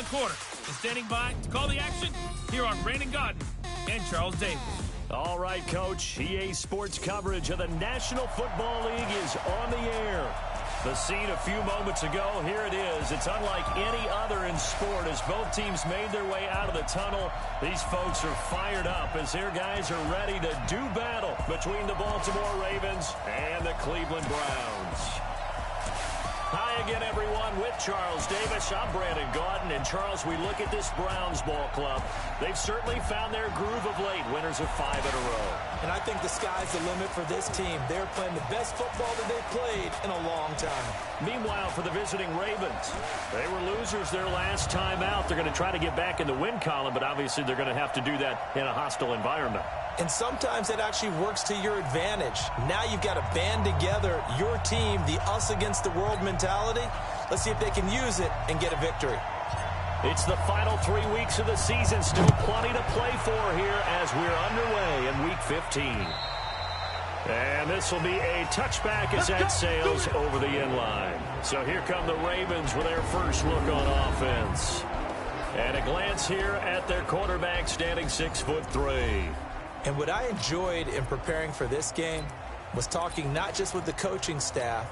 quarter. And standing by to call the action, here are Brandon Godden and Charles Davis. All right, Coach. EA Sports coverage of the National Football League is on the air. The scene a few moments ago, here it is. It's unlike any other in sport as both teams made their way out of the tunnel. These folks are fired up as their guys are ready to do battle between the Baltimore Ravens and the Cleveland Browns. Hi again, everyone, with Charles Davis. I'm Brandon Godden. And, Charles, we look at this Browns ball club. They've certainly found their groove of late, winners of 5 in a row. And I think the sky's the limit for this team. They're playing the best football that they've played in a long time. Meanwhile, for the visiting Ravens, they were losers their last time out. They're going to try to get back in the win column, but obviously they're going to have to do that in a hostile environment. And sometimes it actually works to your advantage. Now you've got to band together your team, the us against the world mentality. Let's see if they can use it and get a victory. It's the final 3 weeks of the season. Still plenty to play for here as we're underway in Week 15. And this will be a touchback as that sails over the end line. So here come the Ravens with their first look on offense. And a glance here at their quarterback standing 6'3". And what I enjoyed in preparing for this game was talking not just with the coaching staff,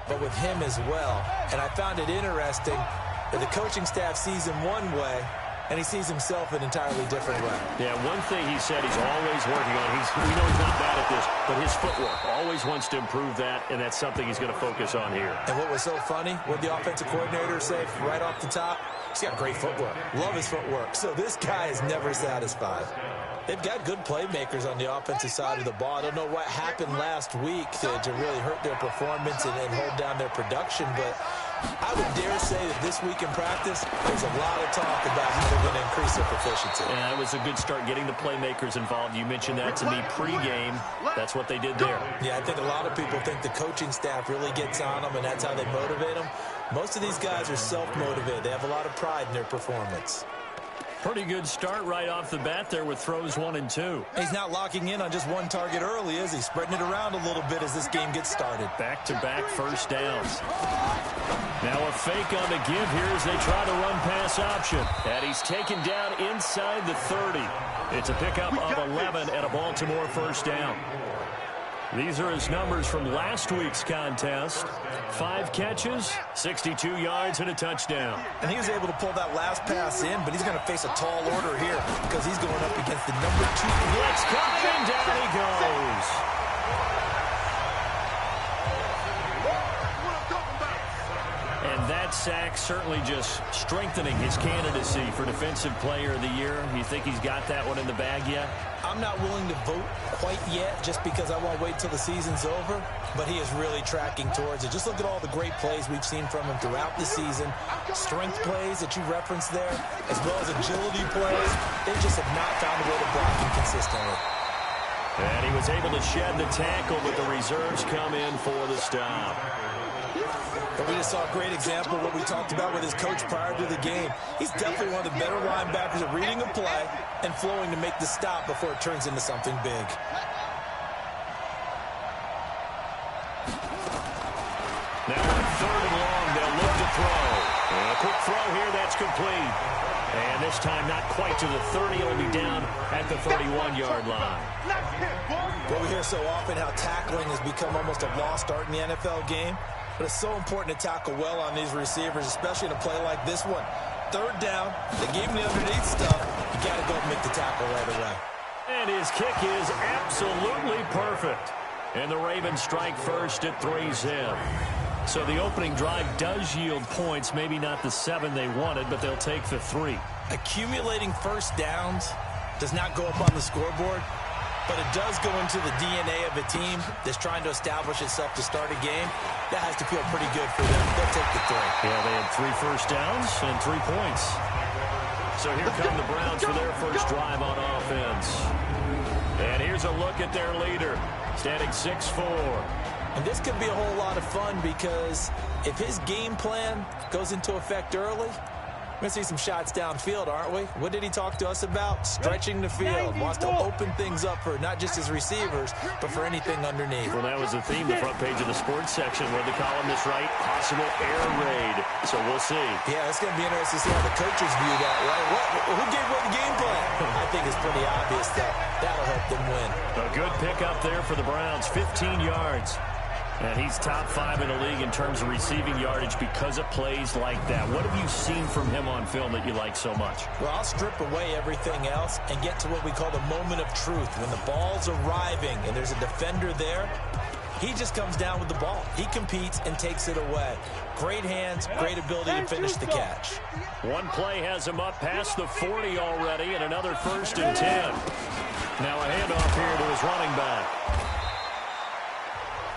but with him as well. And I found it interesting that the coaching staff sees him one way, and he sees himself an entirely different way. Yeah, one thing he said he's always working on, we know he's not bad at this, but his footwork, always wants to improve that, and that's something he's going to focus on here. And what was so funny, what the offensive coordinator said right off the top, he's got great footwork. Love his footwork. So this guy is never satisfied. They've got good playmakers on the offensive side of the ball. I don't know what happened last week to really hurt their performance and hold down their production, but I would dare say that this week in practice, there's a lot of talk about how they're going to increase their proficiency. And that was a good start getting the playmakers involved. You mentioned that to me pregame. That's what they did there. Yeah, I think a lot of people think the coaching staff really gets on them, and that's how they motivate them. Most of these guys are self-motivated. They have a lot of pride in their performance. Pretty good start right off the bat there with throws 1 and 2. He's not locking in on just one target early, is he? Spreading it around a little bit as this game gets started. Back-to-back first downs. Now a fake on the give here as they try to run pass option. And he's taken down inside the 30. It's a pickup of 11 and a Baltimore first down. These are his numbers from last week's contest. 5 catches, 62 yards, and a touchdown. And he was able to pull that last pass in, but he's going to face a tall order here because he's going up against the number 2 blitz coming, and down he goes. And that sack certainly just strengthening his candidacy for Defensive Player of the Year. You think he's got that one in the bag yet? I'm not willing to vote quite yet just because I won't wait till the season's over, but he is really tracking towards it. Just look at all the great plays we've seen from him throughout the season. Strength plays that you referenced there, as well as agility plays. They just have not found a way to block him consistently. And he was able to shed the tackle, but the reserves come in for the stop. But we just saw a great example of what we talked about with his coach prior to the game. He's definitely one of the better linebackers at reading a play and flowing to make the stop before it turns into something big. Now on 3rd and long, they'll look to throw. And a quick throw here, that's complete. And this time not quite to the 30. It'll be down at the 31-yard line. Well, we hear so often how tackling has become almost a lost art in the NFL game. But it's so important to tackle well on these receivers, especially in a play like this one. 3rd down, they gave him the underneath stuff. You got to go and make the tackle right away. And his kick is absolutely perfect. And the Ravens strike first at 3-zip. So the opening drive does yield points, maybe not the 7 they wanted, but they'll take the 3. Accumulating first downs does not go up on the scoreboard, but it does go into the DNA of a team that's trying to establish itself to start a game. That has to feel pretty good for them. They'll take the 3. Yeah, they had 3 first downs and 3 points. So here come the Browns for their first drive on offense. And here's a look at their leader, standing 6'4". And this could be a whole lot of fun because if his game plan goes into effect early, we're going to see some shots downfield, aren't we? What did he talk to us about? Stretching the field. Wants to open things up for not just his receivers, but for anything underneath. Well, that was the theme, the front page of the sports section, where the columnists write, possible air raid. So we'll see. Yeah, it's going to be interesting to see how the coaches view that, right? Who gave away the game plan? I think it's pretty obvious that that'll help them win. A good pickup there for the Browns, 15 yards. And he's top 5 in the league in terms of receiving yardage because of plays like that. What have you seen from him on film that you like so much? Well, I'll strip away everything else and get to what we call the moment of truth. When the ball's arriving and there's a defender there, he just comes down with the ball. He competes and takes it away. Great hands, great ability to finish the catch. One play has him up past the 40 already, and another 1st and 10. Now a handoff here to his running back.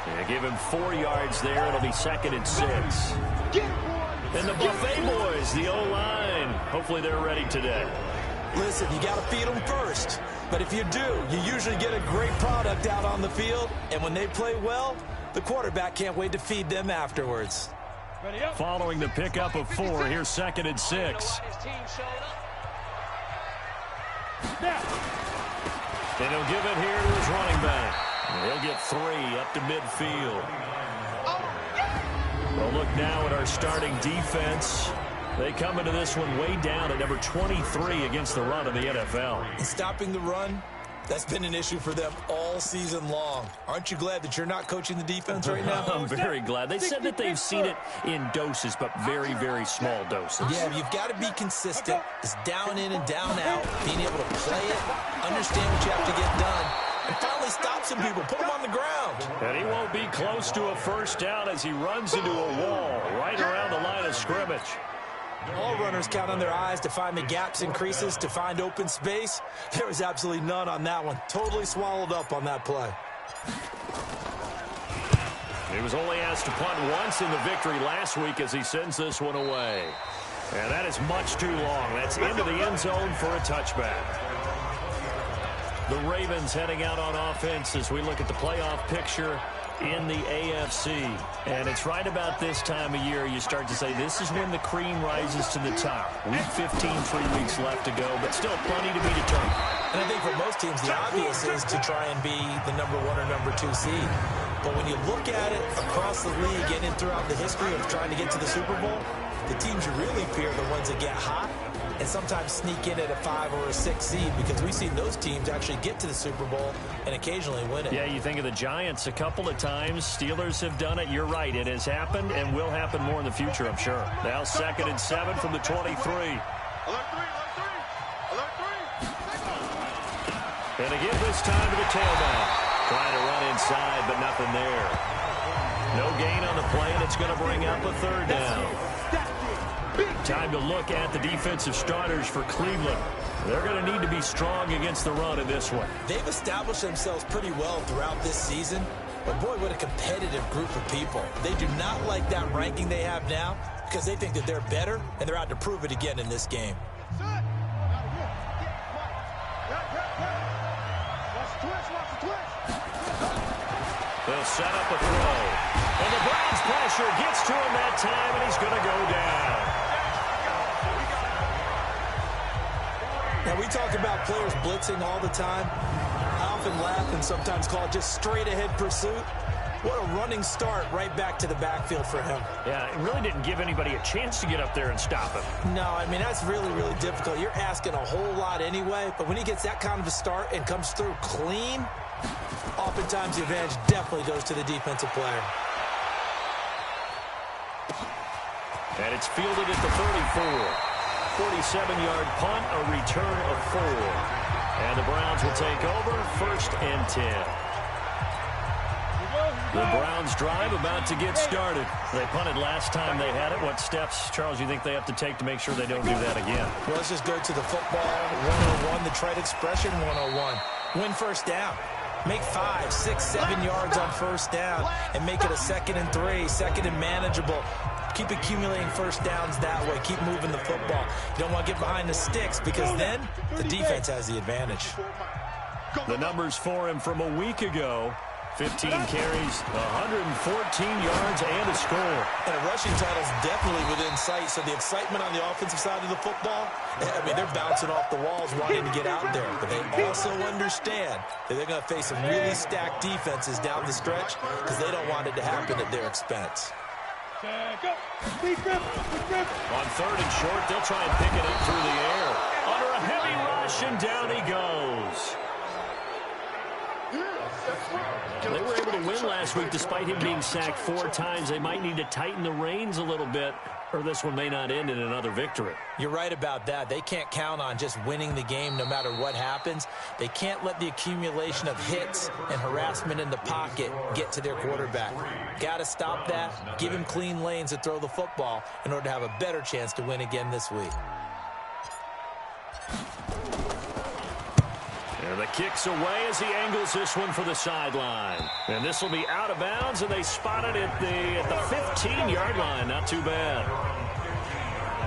Yeah, give him 4 yards there. It'll be 2nd and 6. And the Buffet boys, the O-line. Hopefully they're ready today. Listen, you got to feed them first. But if you do, you usually get a great product out on the field. And when they play well, the quarterback can't wait to feed them afterwards. Following the pickup of 4, here's 2nd and 6. And he'll give it here to his running back. And he'll get 3 up to midfield. Well, look now at our starting defense. They come into this one way down at number 23 against the run in the NFL. And stopping the run, that's been an issue for them all season long. Aren't you glad that you're not coaching the defense right now? I'm very glad. They said that they've seen it in doses, but very, very small doses. Yeah, you've got to be consistent. It's down in and down out, being able to play it, understand what you have to get done, and finally stop some people, put them on the ground. And he won't be close to a 1st down as he runs into a wall right around the line of scrimmage. All runners count on their eyes to find the gaps and creases, to find open space. There was absolutely none on that one. Totally swallowed up on that play. He was only asked to punt once in the victory last week as he sends this one away. And that is much too long. That's into the end zone for a touchback. The Ravens heading out on offense as we look at the playoff picture in the AFC. And it's right about this time of year you start to say this is when the cream rises to the top. Week 15, 3 weeks left to go, but still plenty to be determined. And I think for most teams, the obvious is to try and be the number 1 or number 2 seed. But when you look at it across the league and in throughout the history of trying to get to the Super Bowl, the teams you really fear are the ones that get hot and sometimes sneak in at a 5 or a 6 seed, because we've seen those teams actually get to the Super Bowl and occasionally win it. Yeah, you think of the Giants a couple of times. Steelers have done it. You're right. It has happened and will happen more in the future, I'm sure. Now 2nd and 7 from the 23. And again this time to the tailback. Trying to run inside, but nothing there. No gain on the play, and it's going to bring up a 3rd down. Time to look at the defensive starters for Cleveland. They're going to need to be strong against the run in this one. They've established themselves pretty well throughout this season. But boy, what a competitive group of people. They do not like that ranking they have now because they think that they're better, and they're out to prove it again in this game. They'll set up a throw. And the Browns pressure gets to him that time, and he's going to go down. Now, we talk about players blitzing all the time. I often laugh and sometimes call it just straight-ahead pursuit. What a running start right back to the backfield for him. Yeah, it really didn't give anybody a chance to get up there and stop him. No, I mean, that's really, really difficult. You're asking a whole lot anyway, but when he gets that kind of a start and comes through clean, oftentimes the advantage definitely goes to the defensive player. And it's fielded at the 34. 47-yard punt, a return of 4. And the Browns will take over, 1st and 10. The Browns drive about to get started. They punted last time they had it. What steps, Charles, you think they have to take to make sure they don't do that again? Well, let's just go to the football 101, the trade expression 101. Win 1st down. Make 5, 6, 7 yards on 1st down and make it a 2nd and 3, 2nd and manageable. Keep accumulating 1st downs that way. Keep moving the football. You don't want to get behind the sticks because then the defense has the advantage. The numbers for him from a week ago. 15 carries, 114 yards, and a score. And a rushing title is definitely within sight. So the excitement on the offensive side of the football, I mean, they're bouncing off the walls wanting to get out there. But they also understand that they're going to face some really stacked defenses down the stretch because they don't want it to happen at their expense. On third and short, they'll try and pick it up through the air. Under a heavy rush, and down he goes. They were able to win last week despite him being sacked 4 times. They might need to tighten the reins a little bit, or this one may not end in another victory. You're right about that. They can't count on just winning the game no matter what happens. They can't let the accumulation of hits and harassment in the pocket get to their quarterback. Got to stop that, give him clean lanes to throw the football in order to have a better chance to win again this week. And the kick's away as he angles this one for the sideline. And this will be out of bounds, and they spot it at the 15-yard line. Not too bad.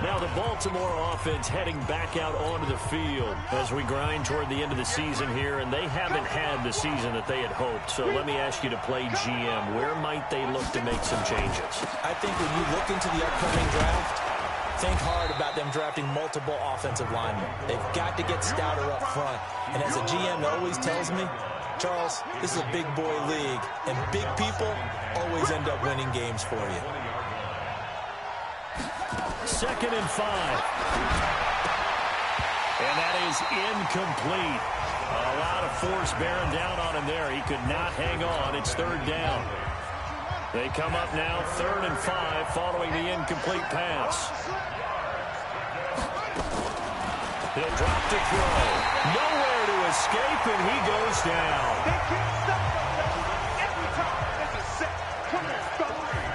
Now the Baltimore offense heading back out onto the field as we grind toward the end of the season here, and they haven't had the season that they had hoped. So let me ask you to play GM. Where might they look to make some changes? I think when you look into the upcoming draft, think hard about them drafting multiple offensive linemen. They've got to get stouter up front. And as a GM always tells me, Charles, this is a big boy league, and big people always end up winning games for you. 2nd and 5. And that is incomplete. A lot of force bearing down on him there. He could not hang on. It's 3rd down. They come up now 3rd and 5 following the incomplete pass. He'll drop to throw. Nowhere to escape, and he goes down.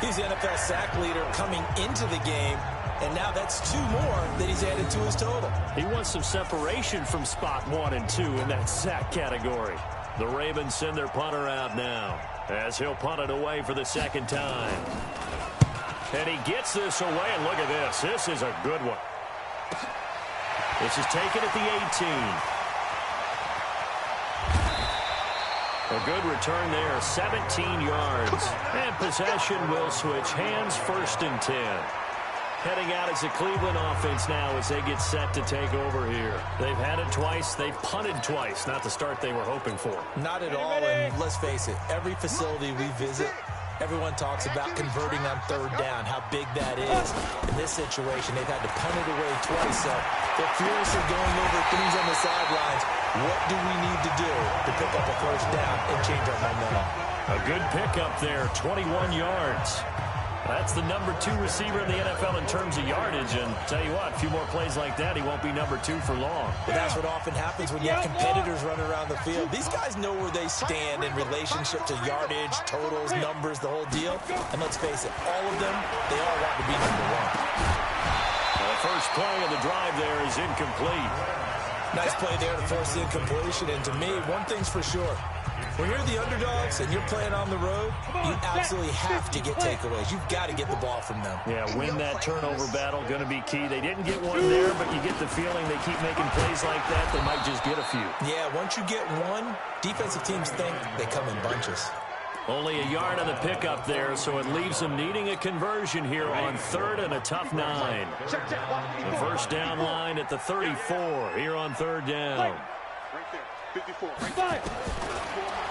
He's the NFL sack leader coming into the game, and now that's 2 more that he's added to his total. He wants some separation from spot 1 and 2 in that sack category. The Ravens send their punter out now as he'll punt it away for the 2nd time. And he gets this away, and look at this. This is a good one. This is taken at the 18. A good return there, 17 yards. And possession will switch hands, 1st and 10. Heading out as a Cleveland offense now as they get set to take over here. They've had it twice. They've punted twice. Not the start they were hoping for. Not at all, and let's face it, every facility we visit, everyone talks about converting on 3rd down, how big that is. In this situation, they've had to punt it away twice, so they're furiously going over things on the sidelines. What do we need to do to pick up a 1st down and change our momentum? A good pickup there, 21 yards. That's the number 2 receiver in the NFL in terms of yardage, and tell you what, a few more plays like that, he won't be number 2 for long. But that's what often happens when you have competitors running around the field. These guys know where they stand in relationship to yardage, totals, numbers, the whole deal. And let's face it, all of them, they all want to be number 1. The first play of the drive there is incomplete. Nice play there to force the incompletion, and to me, one thing's for sure. When you're the underdogs and you're playing on the road, you absolutely have to get takeaways. You've got to get the ball from them. Yeah, win that turnover battle, going to be key. They didn't get one there, but you get the feeling they keep making plays like that, they might just get a few. Yeah, once you get one, defensive teams think they come in bunches. Only a yard on the pickup there, so it leaves them needing a conversion here on 3rd and a tough 9. The 1st down line at the 34 here on 3rd down.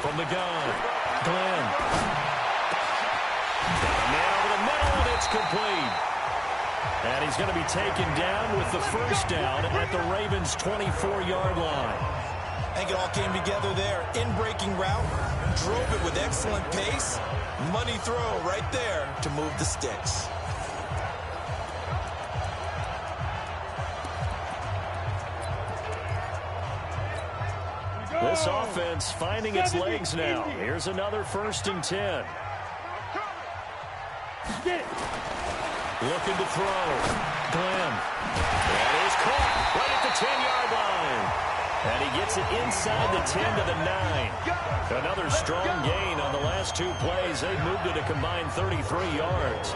From the gun, Glenn. Man over the middle, and it's complete. And he's going to be taken down with the 1st down at the Ravens' 24-yard line. I think it all came together there. In-breaking route, drove it with excellent pace. Money throw right there to move the sticks. This offense finding its legs now. Here's another 1st and 10. Looking to throw. Glenn. That is caught right at the 10-yard line. And he gets it inside the 10 to the 9. Another strong gain on the last 2 plays. They moved it a combined 33 yards.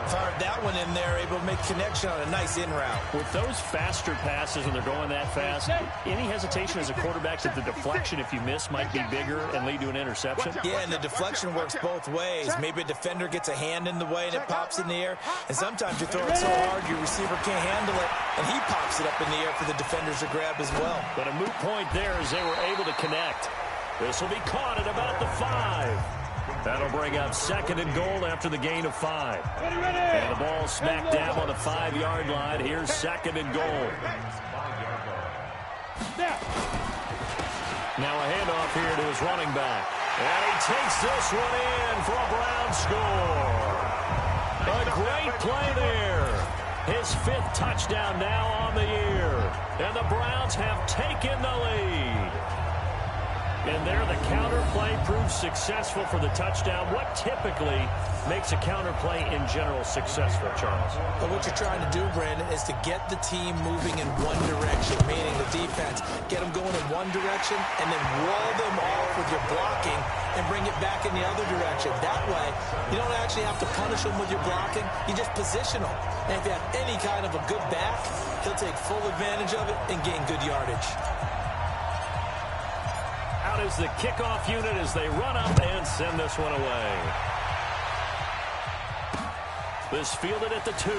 Fired that one in there, able to make connection on a nice in route. With those faster passes when they're going that fast, any hesitation as a quarterback that the deflection, if you miss, might be bigger and lead to an interception? Yeah, and the deflection works both ways. Maybe a defender gets a hand in the way and it pops in the air. And sometimes you throw it so hard your receiver can't handle it, and he pops it up in the air for the defenders to grab as well. But a moot point there as they were able to connect. This will be caught at about the 5. That'll bring up 2nd and goal after the gain of 5. And the ball smacked down on the 5-yard line. Here's 2nd and goal. Now a handoff here to his running back. And he takes this one in for a Brown score. A great play there. His 5th touchdown now on the year. And the Browns have taken the lead. And there the counter play proves successful for the touchdown. What typically makes a counter play in general successful, Charles? But what you're trying to do, Brandon, is to get the team moving in one direction, meaning the defense. Get them going in one direction and then wall them off with your blocking and bring it back in the other direction. That way, you don't actually have to punish them with your blocking. You just position them. And if you have any kind of a good back, he'll take full advantage of it and gain good yardage. Out is the kickoff unit as they run up and send this one away. This fielded at the 2.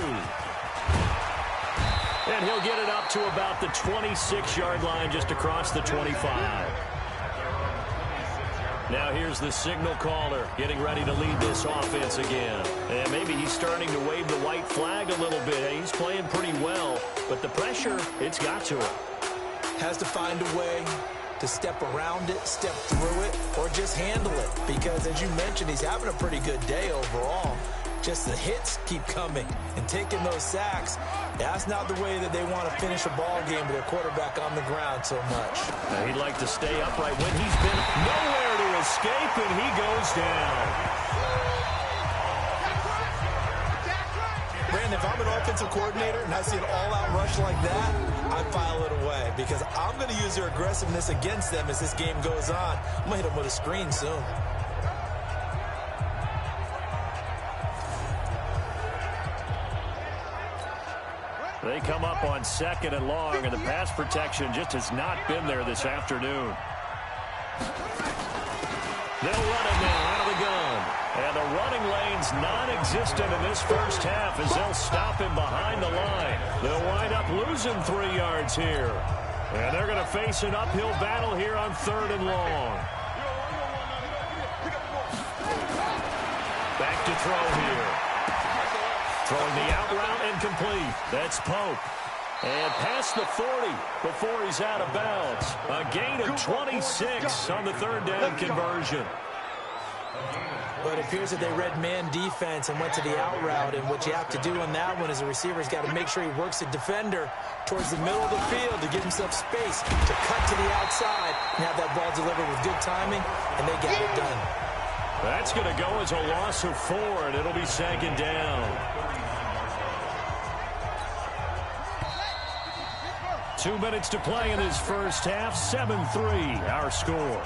And he'll get it up to about the 26-yard line just across the 25. Now here's the signal caller getting ready to lead this offense again. And maybe he's starting to wave the white flag a little bit. He's playing pretty well, but the pressure, it's got to him. Has to find a way to step around it, step through it, or just handle it. Because, as you mentioned, he's having a pretty good day overall. Just the hits keep coming and taking those sacks. That's not the way that they want to finish a ball game with their quarterback on the ground so much. Now he'd like to stay upright when he's been nowhere to escape, and he goes down. Brandon, if I'm an offensive coordinator and I see an all-out rush like that, I file it away because I'm going to use their aggressiveness against them as this game goes on. I'm going to hit them with a screen soon. They come up on 2nd and long, and the pass protection just has not been there this afternoon. They'll run it now out of the gun. And the running lane's non-existent in this first half as they'll stop him behind the line. They'll wind up losing 3 yards here. And they're going to face an uphill battle here on 3rd and long. Back to throw here. Throwing the out route incomplete. That's Pope. And past the 40 before he's out of bounds. A gain of 26 on the 3rd down conversion. But it appears that they read man defense and went to the out route. And what you have to do on that one is a receiver's got to make sure he works the defender towards the middle of the field to give himself space to cut to the outside and have that ball delivered with good timing, and they got it done. That's going to go as a loss of 4, and it'll be 2nd down. 2 minutes to play in this first half. 7-3, our score.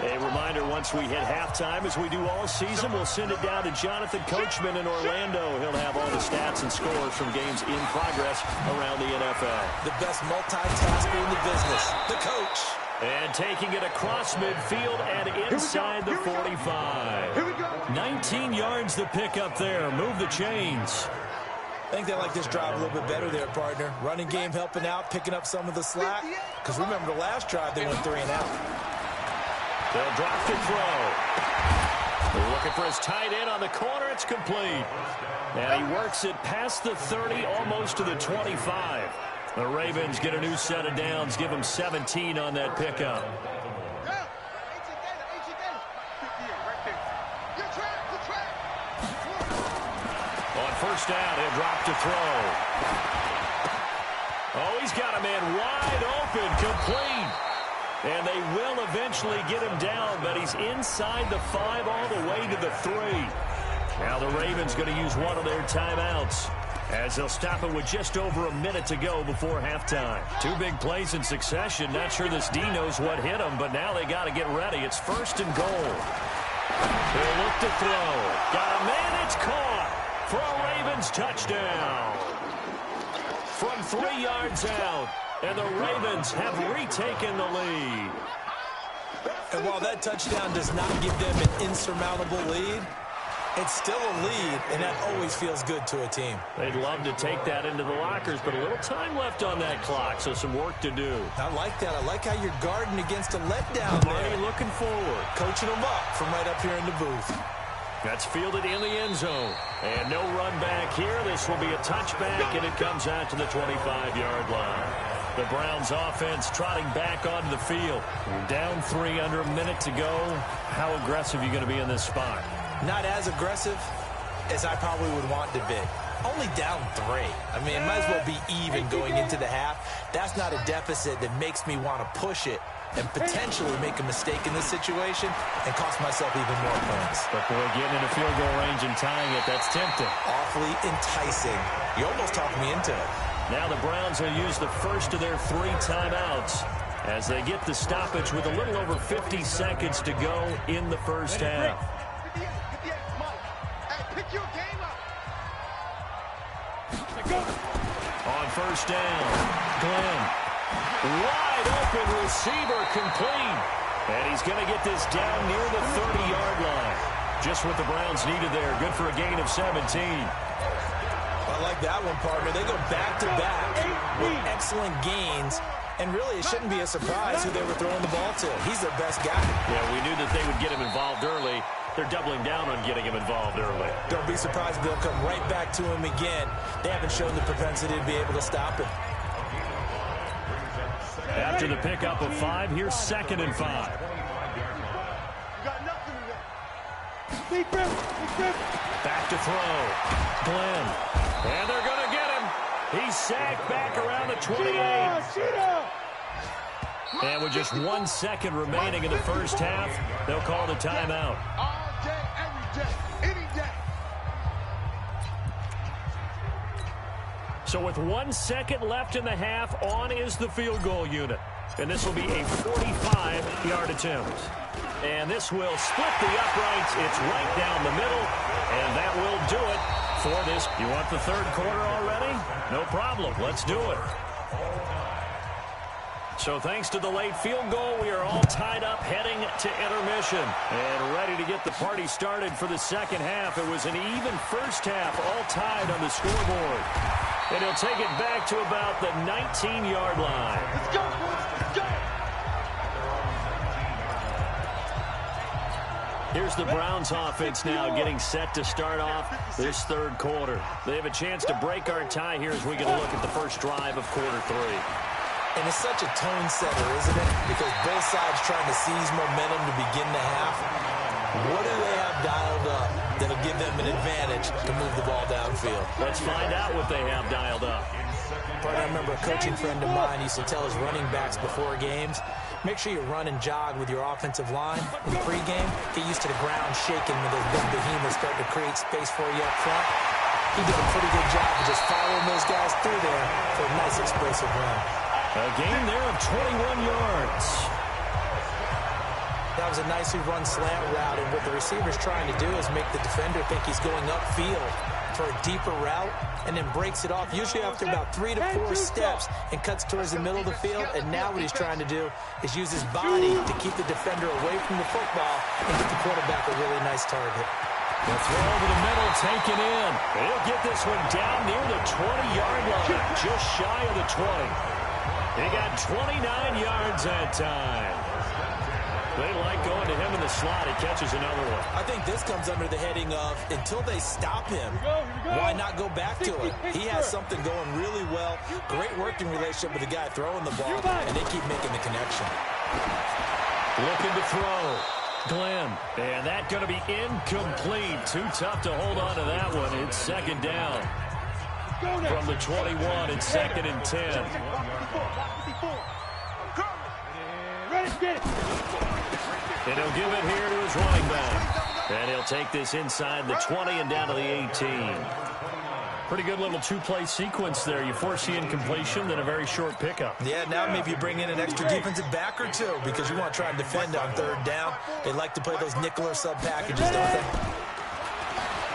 A reminder, once we hit halftime, as we do all season, we'll send it down to Jonathan Coachman in Orlando. He'll have all the stats and scores from games in progress around the NFL. The best multitasker in the business, the coach. And taking it across midfield and inside the 45. 19 yards the pick up there. Move the chains. I think they like this drive a little bit better there, partner. Running game helping out, picking up some of the slack. Because remember, the last drive, they went 3 and out. They'll drop to throw. Looking for his tight end on the corner. It's complete. And he works it past the 30, almost to the 25. The Ravens get a new set of downs. Give them 17 on that pickup. On first down, he'll drop to throw. Oh, he's got a man wide open, complete. And they will eventually get him down, but he's inside the 5 all the way to the 3. Now the Ravens going to use one of their timeouts as they'll stop it with just over a minute to go before halftime. 2 big plays in succession. Not sure this D knows what hit him, but now they got to get ready. It's 1st and goal. They'll look to throw. Got a man. It's caught for a Ravens touchdown. From 3 yards out. And the Ravens have retaken the lead. And while that touchdown does not give them an insurmountable lead, It's still a lead, and that always feels good to a team. They'd love to take that into the lockers, but a little time left on that clock, so some work to do. I like that. I like how you're guarding against a letdown there. Looking forward. Coaching them up from right up here in the booth. That's fielded in the end zone. And no run back here. This will be a touchback, and it comes out to the 25-yard line. The Browns offense trotting back onto the field. You're down 3 under a minute to go. How aggressive are you going to be in this spot? Not as aggressive as I probably would want to be. Only down 3. I mean, it might as well be even going into the half. That's not a deficit that makes me want to push it and potentially make a mistake in this situation and cost myself even more points. But boy, getting into field goal range and tying it, that's tempting. Awfully enticing. You almost talked me into it. Now the Browns will use the first of their 3 timeouts as they get the stoppage with a little over 50 seconds to go in the first half. On first down, Glenn. Wide open receiver complete. And he's going to get this down near the 30-yard line. Just what the Browns needed there. Good for a gain of 17. I like that one, partner. They go back-to-back with excellent gains. And really, it shouldn't be a surprise who they were throwing the ball to. He's their best guy. Yeah, we knew that they would get him involved early. They're doubling down on getting him involved early. Don't be surprised if they'll come right back to him again. They haven't shown the propensity to be able to stop him. After the pickup of 5, here's 2nd and 5. Back to throw. Glenn. And they're going to get him. He's sacked back around the 28. And with just 1 second remaining in the first half, they'll call the timeout. All day, every day, any day. So with 1 second left in the half, on is the field goal unit. And this will be a 45-yard attempt. And this will split the uprights. It's right down the middle. And that will do it for this. You want the third quarter already? No problem. Let's do it. So thanks to the late field goal, we are all tied up heading to intermission. And ready to get the party started for the second half. It was an even first half, all tied on the scoreboard. And he'll take it back to about the 19-yard line. Let's go, boys. Let's go. Here's the Browns offense now getting set to start off this third quarter. They have a chance to break our tie here as we get a look at the first drive of quarter 3. And it's such a tone setter, isn't it? Because both sides trying to seize momentum to begin the half. What do they have dialed up that'll give them an advantage to move the ball downfield? Let's find out what they have dialed up. I remember a coaching friend of mine used to tell his running backs before games, make sure you run and jog with your offensive line in pregame. Get used to the ground shaking when those big behemoths start to create space for you up front. He did a pretty good job of just following those guys through there for a nice explosive run. A gain there of 21 yards. That was a nicely run slant route, and what the receiver's trying to do is make the defender think he's going upfield for a deeper route, and then breaks it off, usually after about 3 to 4 steps, and cuts towards the middle of the field. And now what he's trying to do is use his body to keep the defender away from the football and get the quarterback a really nice target. The throw over the middle, taken in. He'll get this one down near the 20-yard line, just shy of the 20. He got 29 yards that time. They like going to him in the slot. He catches another one. I think this comes under the heading of, until they stop him, why not go back to it? He has something going really well. Great working relationship with the guy throwing the ball, and they keep making the connection. Looking to throw. Glenn. And that's going to be incomplete. Too tough to hold on to that one. It's second down. From the 21, it's 2nd and 10. And he'll give it here to his running back. And he'll take this inside the 20 and down to the 18. Pretty good little two-play sequence there. You force the incompletion, then a very short pickup. Yeah, now maybe you bring in an extra defensive back or two because you want to try and defend on third down. They like to play those nickel or sub packages, don't they?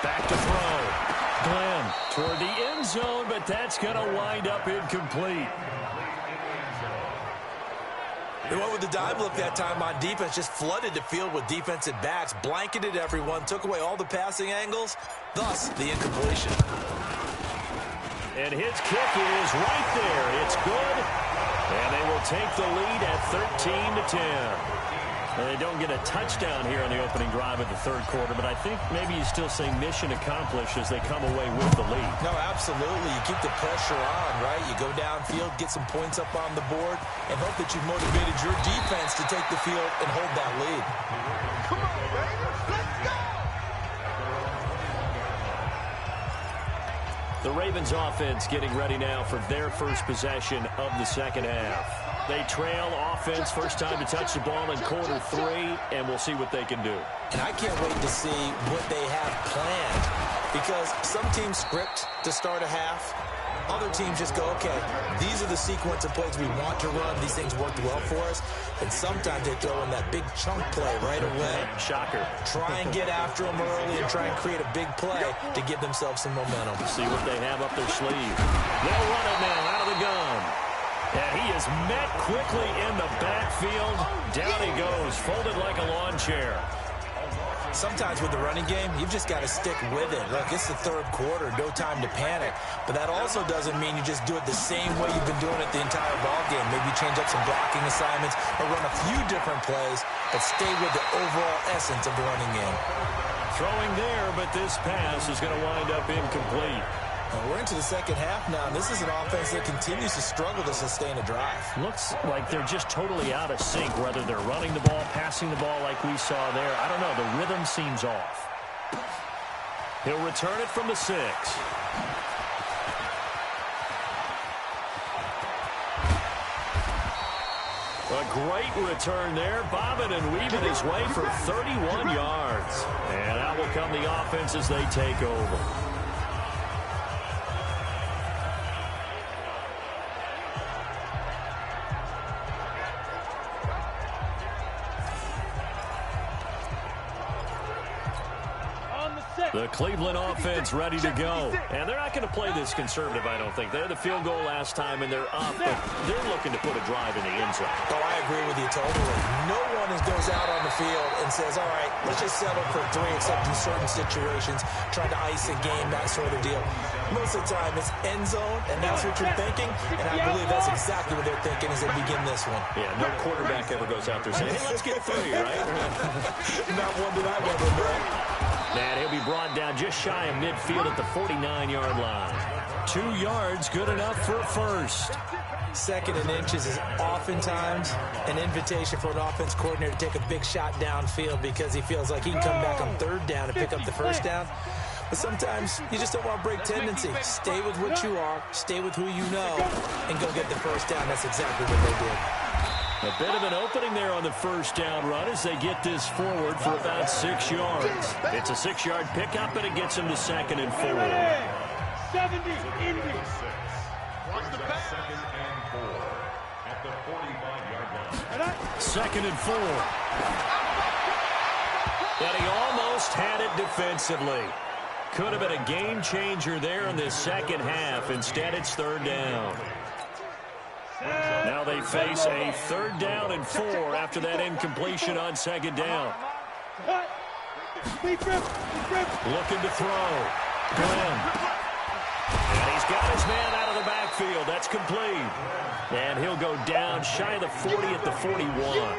Back to throw. Glenn toward the end zone, but that's going to wind up incomplete. They went with the dime look that time on defense, just flooded the field with defensive backs, blanketed everyone, took away all the passing angles, thus the incompletion. And his kick is right there. It's good. And they will take the lead at 13-10. They don't get a touchdown here on the opening drive of the third quarter, but I think maybe you still say mission accomplished as they come away with the lead. No, absolutely. You keep the pressure on, right? You go downfield, get some points up on the board, and hope that you've motivated your defense to take the field and hold that lead. Come on, Raiders, let's go! The Ravens offense getting ready now for their first possession of the second half. They trail offense, first time to touch the ball in quarter 3, and we'll see what they can do. And I can't wait to see what they have planned, because some teams script to start a half. Other teams just go, okay, these are the sequence of plays we want to run. These things worked well for us. And sometimes they throw in that big chunk play right away. Shocker. Try and get after them early and try and create a big play to give themselves some momentum. See what they have up their sleeve. They'll run it now out of the gun. And he is met quickly in the backfield. Down he goes, folded like a lawn chair. Sometimes with the running game, you've just got to stick with it. Look, it's the third quarter, no time to panic. But that also doesn't mean you just do it the same way you've been doing it the entire ball game. Maybe change up some blocking assignments or run a few different plays, but stay with the overall essence of the running game. Throwing there, but this pass is going to wind up incomplete. And we're into the second half now, and this is an offense that continues to struggle to sustain a drive. Looks like they're just totally out of sync, whether they're running the ball, passing the ball like we saw there. I don't know. The rhythm seems off. He'll return it from the 6. A great return there, bobbing and weaving his way for 31 yards. And out will come the offense as they take over. The Cleveland offense ready to go. And they're not going to play this conservative, I don't think. They had the field goal last time, and they're up, but they're looking to put a drive in the end zone. Oh, I agree with you totally. No one goes out on the field and says, all right, let's just settle for 3, except in certain situations, trying to ice a game, that sort of deal. Most of the time, it's end zone, and that's what you're thinking, and I believe that's exactly what they're thinking as they begin this one. Yeah, no quarterback ever goes out there saying, hey, let's get 3, right? Not one that I've ever known. And he'll be brought down just shy of midfield at the 49-yard line. 2 yards, good enough for a first. 2nd and inches is oftentimes an invitation for an offense coordinator to take a big shot downfield because he feels like he can come back on 3rd down and pick up the first down. But sometimes you just don't want to break tendency. Stay with what you are, stay with who you know, and go get the first down. That's exactly what they did. A bit of an opening there on the first down run as they get this forward for about 6 yards. It's a 6-yard pickup, and it gets them to 2nd and 4. 70 Indy. Watch the pass. 2nd and 4 at the 45-yard line. 2nd and 4. And he almost had it defensively. Could have been a game changer there in this second half. Instead, it's 3rd down. Now they face a 3rd down and 4 after that incompletion on 2nd down. Looking to throw. Glenn. And he's got his man out of the backfield. That's complete. And he'll go down shy of the 40 at the 41.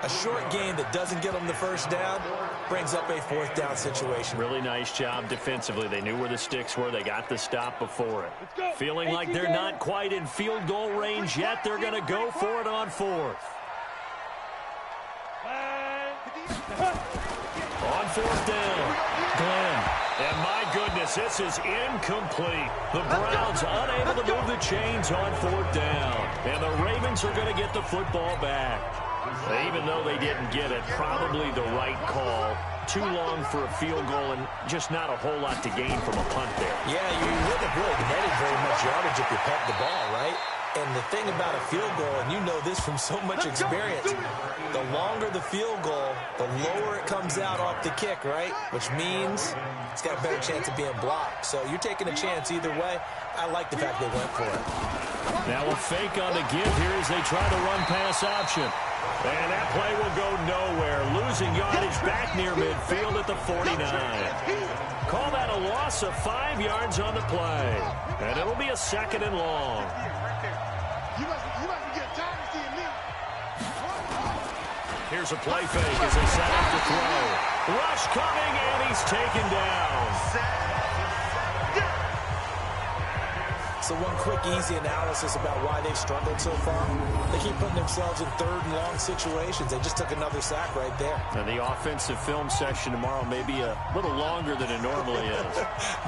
A short game that doesn't get them the first down brings up a 4th down situation. Really nice job defensively. They knew where the sticks were. They got the stop before it. Feeling like they're not quite in field goal range yet. They're going to go for it on 4th. On 4th down, Glenn. And my goodness, this is incomplete. The Browns unable to move the chains on 4th down. And the Ravens are going to get the football back. Even though they didn't get it, probably the right call. Too long for a field goal and just not a whole lot to gain from a punt there. Yeah, you wouldn't have really netted very much yardage if you pumped the ball, right? And the thing about a field goal, and you know this from so much experience, the longer the field goal, the lower it comes out off the kick, right? Which means it's got a better chance of being blocked. So you're taking a chance either way. I like the fact they went for it. Now a fake on the give here as they try to run pass option. And that play will go nowhere. Losing yardage back near midfield at the 49. Call that a loss of 5 yards on the play. And it'll be a 2nd and long. Here's a play fake as they set up to throw. Rush coming, and he's taken down. So one quick, easy analysis about why they've struggled so far. They keep putting themselves in 3rd and long situations. They just took another sack right there. And the offensive film section tomorrow may be a little longer than it normally is.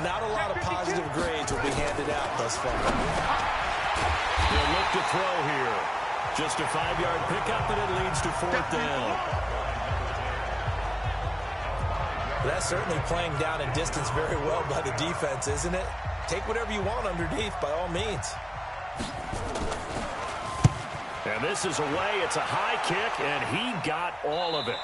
Not a lot of positive grades will be handed out thus far. They'll look to throw here. Just a 5-yard pickup, and it leads to 4th down. That's certainly playing down in distance very well by the defense, isn't it? Take whatever you want underneath, by all means. And this is away. It's a high kick, and he got all of it.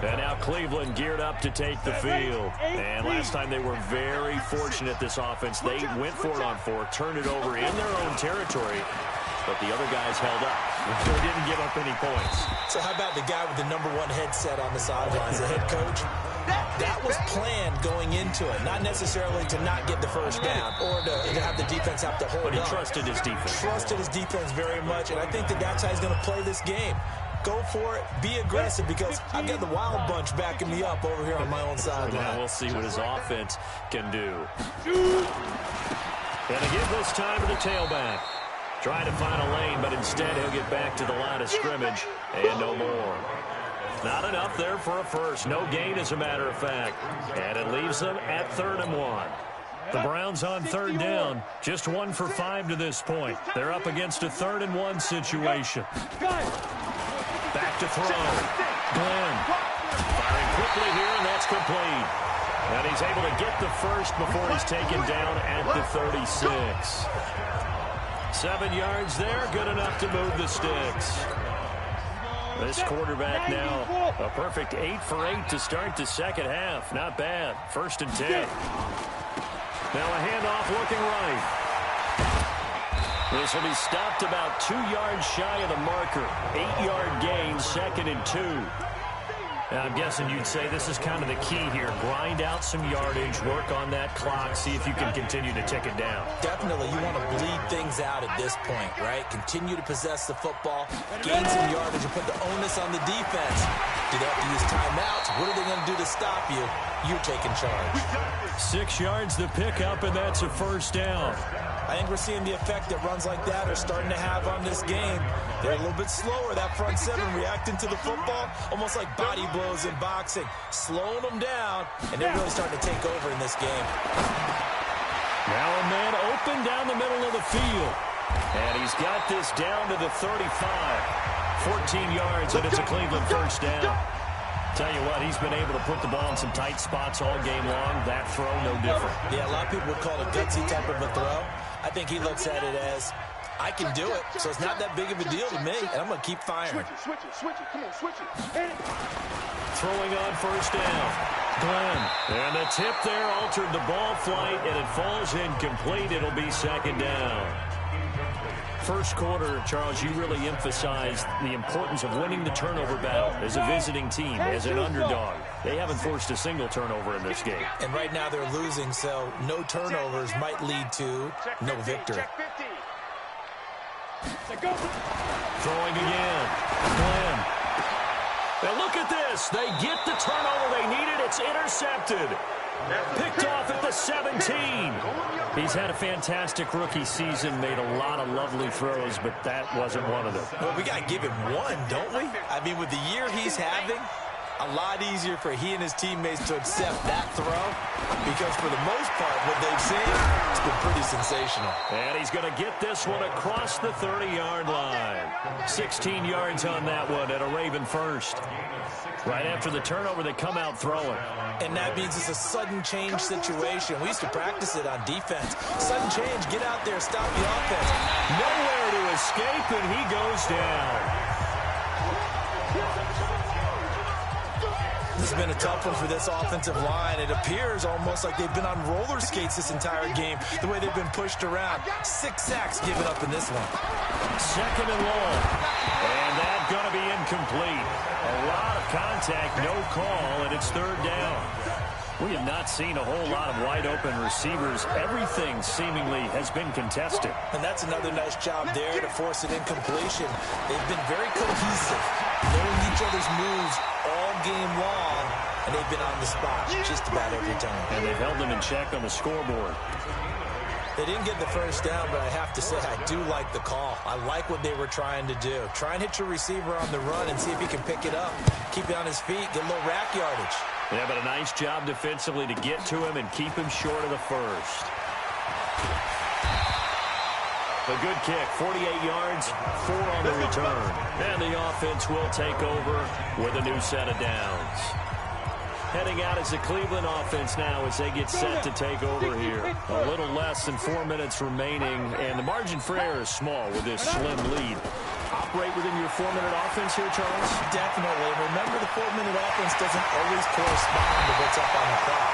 And now Cleveland geared up to take the field. And last time they were very fortunate, this offense. They went for it on 4, turned it over in their own territory. But the other guys held up. They didn't give up any points. So how about the guy with the #1 headset on the sidelines, the head coach? That was planned going into it. Not necessarily to not get the first down or to have the defense have to hold But he up. trusted his defense. Trusted his defense very much, and I think that that's how he's going to play this game. Go for it. Be aggressive, because I've got the wild bunch backing me up over here on my own sideline. Now we'll see what his offense can do. And to give this time to the tailback. Trying to find a lane, but instead he'll get back to the line of scrimmage and no more. Not enough there for a first. No gain, as a matter of fact. And it leaves them at 3rd and 1. The Browns on 3rd down. Just 1 for 5 to this point. They're up against a 3rd and 1 situation. Back to throw. Glenn firing quickly here, and that's complete. And he's able to get the first before he's taken down at the 36. 7 yards there, good enough to move the sticks. This quarterback now a perfect 8 for 8 to start the 2nd half. Not bad. 1st and 10. Now a handoff looking right. This will be stopped about 2 yards shy of the marker. 8-yard gain, 2nd and 2. Now, I'm guessing you'd say this is kind of the key here. Grind out some yardage, work on that clock, see if you can continue to tick it down. Definitely, you want to bleed things out at this point, right? Continue to possess the football, gain some yardage, and put the onus on the defense. Do they have to use timeouts? What are they going to do to stop you? You're taking charge. 6 yards the pickup, and that's a 1st down. I think we're seeing the effect that runs like that are starting to have on this game. They're a little bit slower, that front 7 reacting to the football, almost like body blows in boxing, slowing them down, and they're really starting to take over in this game. Now a man open down the middle of the field, and he's got this down to the 35. 14 yards, and it's a Cleveland 1st down. Tell you what, he's been able to put the ball in some tight spots all game long. That throw, no different. Yeah, a lot of people would call it a gutsy type of a throw. I think he looks at it as, I can do it, so it's not that big of a deal to me, and I'm going to keep firing. Switch it, come on, switch it. Throwing on 1st down. Glenn. And the tip there altered the ball flight, and it falls incomplete. It'll be 2nd down. First quarter, Charles, you really emphasized the importance of winning the turnover battle as a visiting team, as an underdog. They haven't forced a single turnover in this game. And right now they're losing, so no turnovers might lead to no victory. Throwing again. Glenn. And look at this. They get the turnover they needed. It's intercepted. Picked off at the 17. He's had a fantastic rookie season, made a lot of lovely throws, but that wasn't one of them. Well, we got to give him one, don't we? I mean, with the year he's having, A lot easier for he and his teammates to accept that throw because for the most part, what they've seen, it's been pretty sensational. And he's going to get this one across the 30-yard line. 16 yards on that one at a Raven first. Right after the turnover, they come out throwing. And that means it's a sudden change situation. We used to practice it on defense. Sudden change, get out there, stop the offense. Nowhere to escape, and he goes down. This has been a tough one for this offensive line. It appears almost like they've been on roller skates this entire game, the way they've been pushed around. 6 sacks given up in this one. Second and long. And that's going to be incomplete. A lot of contact, no call, and it's third down. We have not seen a whole lot of wide-open receivers. Everything seemingly has been contested. And that's another nice job there to force an incompletion. They've been very cohesive, knowing each other's moves all game long, and they've been on the spot just about every time. And they've held them in check on the scoreboard. They didn't get the first down, but I have to say I do like the call. I like what they were trying to do. Try and hit your receiver on the run and see if he can pick it up. Keep it on his feet, get a little rack yardage. Yeah, but a nice job defensively to get to him and keep him short of the first. A good kick, 48 yards, 4 on the return. And the offense will take over with a new set of downs. Heading out is the Cleveland offense now as they get set to take over here. A little less than 4 minutes remaining, and the margin for error is small with this slim lead. Operate within your 4-minute offense here, Charles? Definitely. Remember, the 4-minute offense doesn't always correspond to what's up on the clock.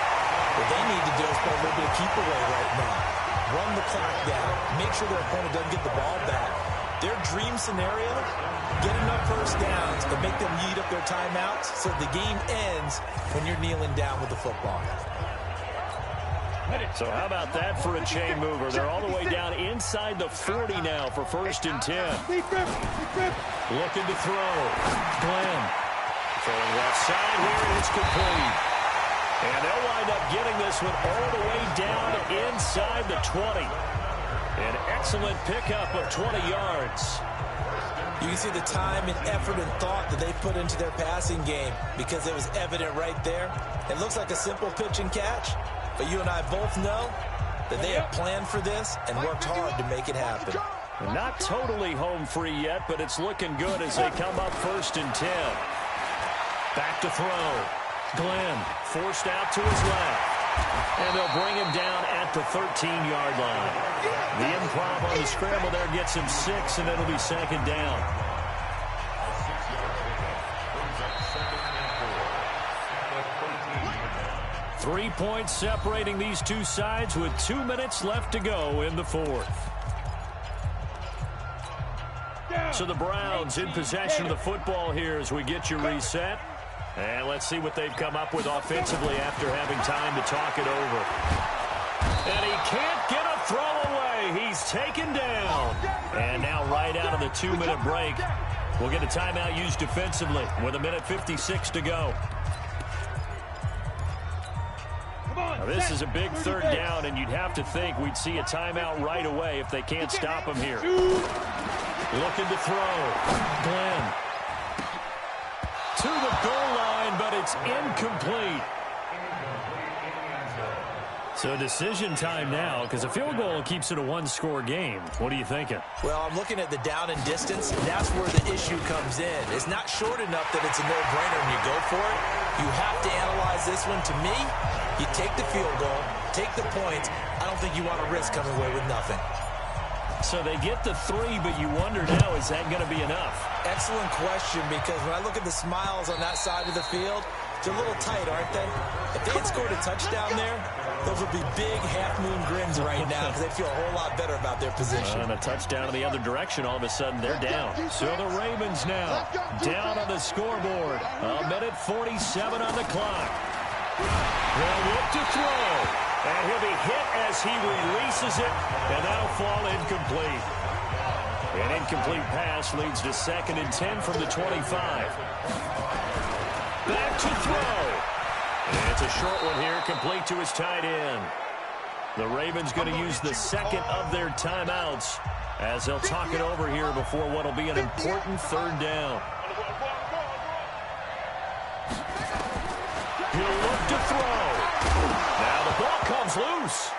What they need to do is play a little bit of keep away right now. Run the clock down. Make sure their opponent doesn't get the ball back. Their dream scenario, get enough first downs to make them eat up their timeouts so the game ends when you're kneeling down with the football. So how about that for a chain mover? They're all the way down inside the 40 now for 1st and 10. Looking to throw. Glenn. Throwing left side here, and it's complete. And they'll wind up getting this one all the way down inside the 20. An excellent pickup of 20 yards. You can see the time and effort and thought that they put into their passing game because it was evident right there. It looks like a simple pitch and catch, but you and I both know that they have planned for this and worked hard to make it happen. Not totally home free yet, but it's looking good as they come up 1st and 10. Back to throw. Glenn forced out to his left. And they'll bring him down at the 13-yard line. The improv on the scramble there gets him 6, and it'll be 2nd down. Three points separating these two sides with 2 minutes left to go in the 4th. So the Browns in possession of the football here as we get you reset. And let's see what they've come up with offensively after having time to talk it over. And he can't get a throw away. He's taken down. And now right out of the 2-minute break, we'll get a timeout used defensively with 1:56 to go. Now this is a big 3rd down, and you'd have to think we'd see a timeout right away if they can't stop him here. Looking to throw. Glenn. To the goal line, but it's incomplete. So decision time now, because a field goal keeps it a 1-score game. What are you thinking? Well, I'm looking at the down and distance. That's where the issue comes in. It's not short enough that it's a no-brainer and you go for it. You have to analyze this one. To me, you take the field goal, take the points. I don't think you want to risk coming away with nothing. So they get the 3, but you wonder now, is that going to be enough? Excellent question, because when I look at the smiles on that side of the field, they're a little tight, aren't they? If they had scored a touchdown there, those would be big half-moon grins right now because they feel a whole lot better about their position. And a touchdown in the other direction, all of a sudden they're down. So the Ravens now down on the scoreboard. 1:47 on the clock. They'll look to throw. And he'll be hit as he releases it, and that'll fall incomplete. An incomplete pass leads to 2nd and 10 from the 25. Back to throw. And it's a short one here, complete to his tight end. The Ravens going to use the 2nd of their timeouts as they'll talk it over here before what will be an important 3rd down. He'll look to throw. Now the ball comes loose.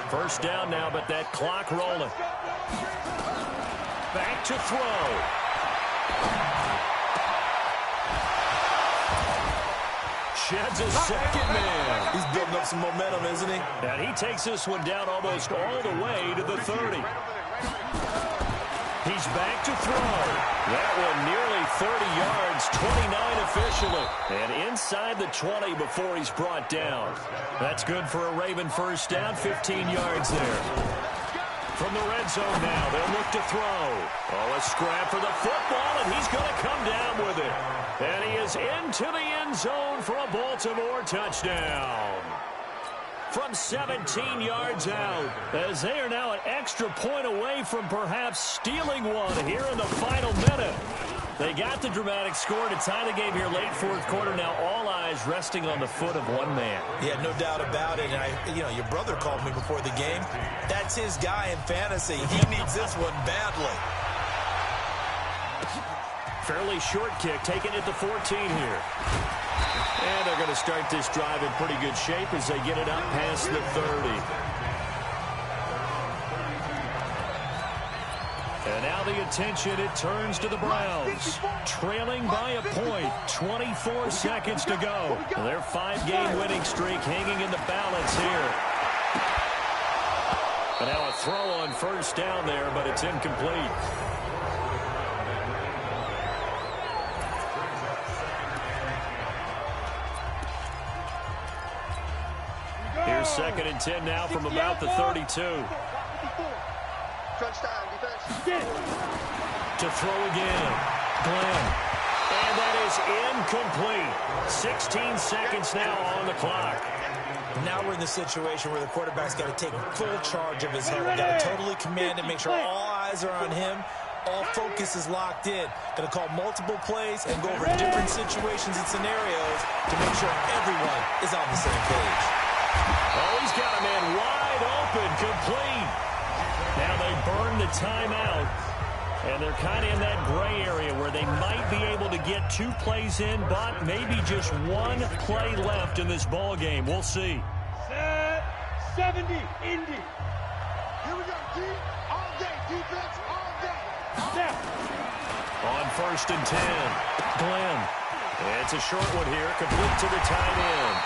First down now, but that clock rolling. Back to throw. Sheds a second man. He's building up some momentum, isn't he? And he takes this one down almost all the way to the 30. He's back to throw. That one nearly 30 yards, 29 officially. And inside the 20 before he's brought down. That's good for a Raven first down, 15 yards there. From the red zone now, they'll look to throw. Oh, a scrap for the football, and he's going to come down with it. And he is into the end zone for a Baltimore touchdown. From 17 yards out, as they are now an extra point away from perhaps stealing one here in the final minute. They got the dramatic score to tie the game here late fourth quarter. Now all eyes resting on the foot of one man. Yeah, no doubt about it. And your brother called me before the game. That's his guy in fantasy. He needs this one badly. Fairly short kick, taken at the 14 here. And they're going to start this drive in pretty good shape as they get it up past the 30. And now the attention, it turns to the Browns. Trailing by a point, 24 seconds to go. Their 5-game winning streak hanging in the balance here. And now a throw on first down there, but it's incomplete. Here's 2nd and 10 now from about the 32. To throw again. Glenn. And that is incomplete. 16 seconds now on the clock. Now we're in the situation where the quarterback's got to take full charge of his huddle. Got to totally command it, make sure all eyes are on him. All focus is locked in. Going to call multiple plays and go over different situations and scenarios to make sure everyone is on the same page. Oh, he's got a man wide open, complete. Now they burn the timeout, and they're kind of in that gray area where they might be able to get 2 plays in, but maybe just 1 play left in this ball game. We'll see. Set 70, Indy. Here we go, D. All day, defense, all day. Now. On 1st and 10, Glenn. It's a short one here, complete to the tight end.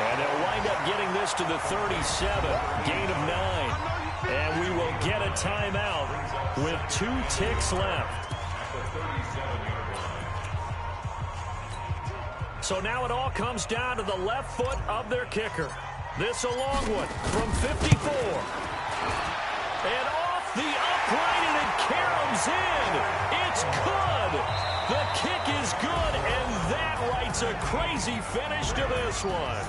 And they'll wind up getting this to the 37, gain of 9. And we will get a timeout with 2 ticks left. So now it all comes down to the left foot of their kicker. This a long one from 54. And off the upright, and it caroms in. It's good. The kick is good, and that writes a crazy finish to this one.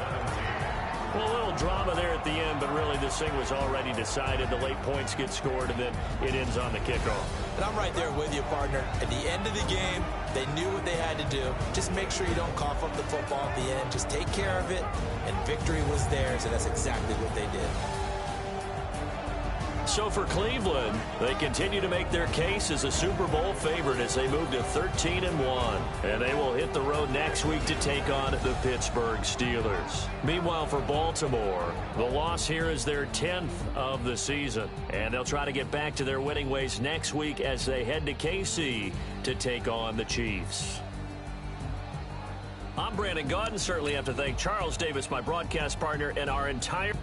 Well, a little drama there at the end, but really this thing was already decided. The late points get scored, and then it ends on the kickoff. And I'm right there with you, partner. At the end of the game, they knew what they had to do. Just make sure you don't cough up the football at the end. Just take care of it, and victory was theirs, and that's exactly what they did. So for Cleveland, they continue to make their case as a Super Bowl favorite as they move to 13-1. And they will hit the road next week to take on the Pittsburgh Steelers. Meanwhile, for Baltimore, the loss here is their 10th of the season. And they'll try to get back to their winning ways next week as they head to KC to take on the Chiefs. I'm Brandon Gaudin. Certainly have to thank Charles Davis, my broadcast partner, and our entire...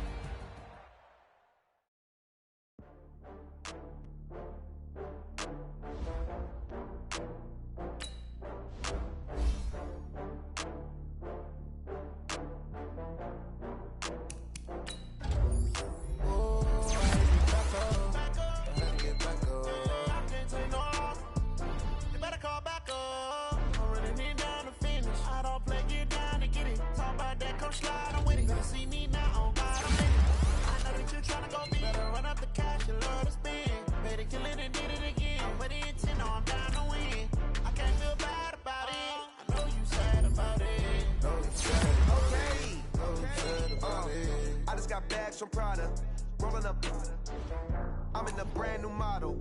I'm in a brand new model.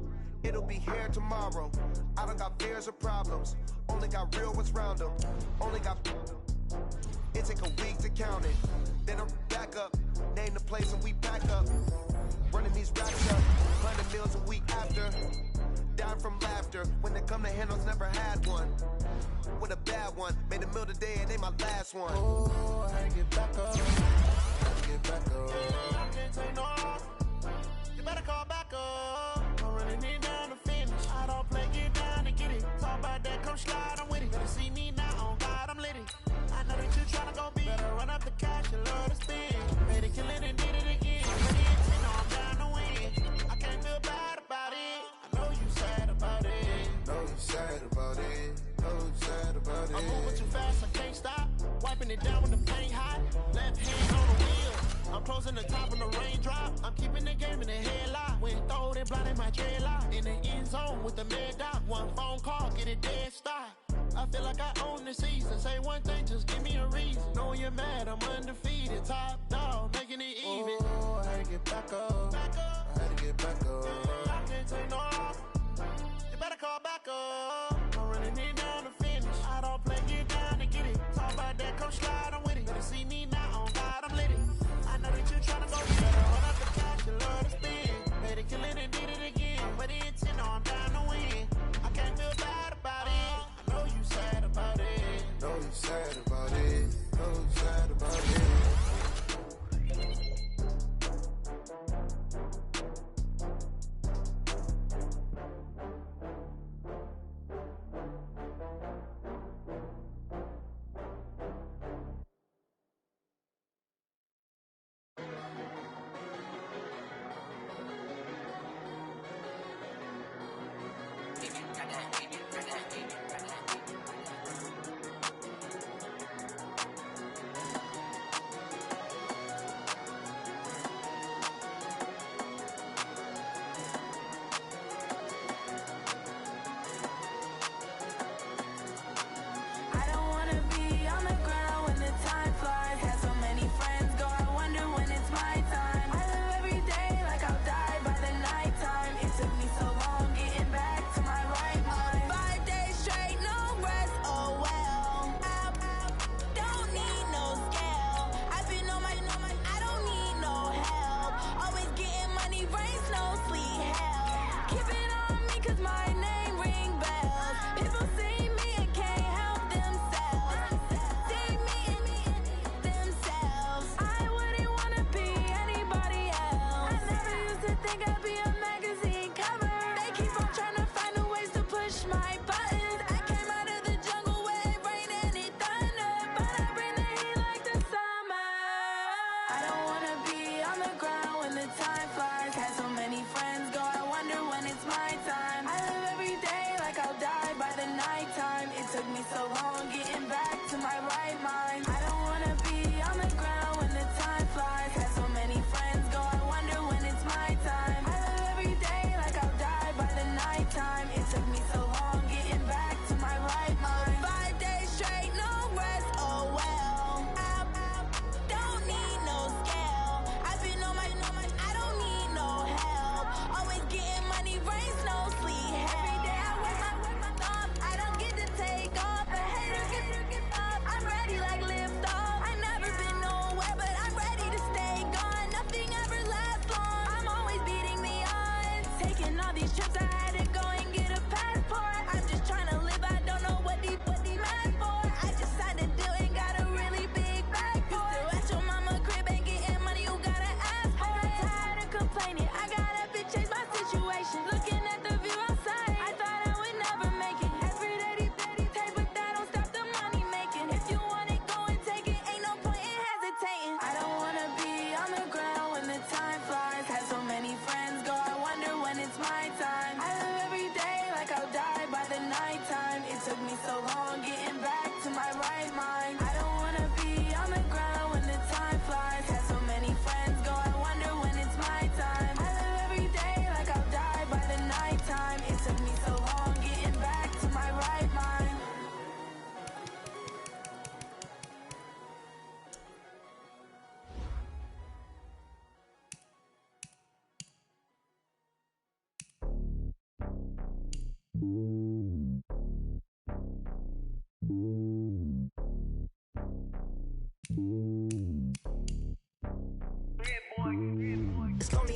it'll be here tomorrow. I don't got fears or problems, only got real ones round them. Only got, it take a week to count it. Then I'm back up, name the place and we pack up. Running these racks up, planning meals a week after. Dying from laughter, when it come to handles, never had one. With a bad one, made a meal today and ain't my last one. Oh, I had to get back up, I had to get back up. I can't take no off, you better call back up. I'm running it down to finish, I don't play, get down and get it. Talk about that, come slide, I'm with it. Better see me now, on God, I'm litty. I know that you tryna go big, better run up the cash, you love to spend. Made it, kill it and did it again. But it's in, I'm down to win. I can't feel bad about it, I know you sad about it. Know you sad about it, know you sad about it. I'm moving too fast, I can't stop. Wiping it down when the paint hot. Left hand on the wheel, I'm closing the top of the raindrop. I'm keeping the game in the headlock. When throwed and blinded my dreadlock. In the end zone with the mad dot. One phone call, get it dead stop. I feel like I own the season. Say one thing, just give me a reason. Knowing you're mad, I'm undefeated. Top dog, making it even. Oh, I had to get back up, I had to get back up. I can't take no off, you better call back up. I'm running it down to finish, I don't play, get down and get it. Talk about that, come slide, I'm with it. Better see me now, on God, I'm litty. I know that you tryna go get it. Run up the cash, you love to spend. Made it, kill it and did it again. But the intent, I'm down to win. I can't feel bad about it, I know you sad about it. Know you sad about it, know you sad about it. Take off.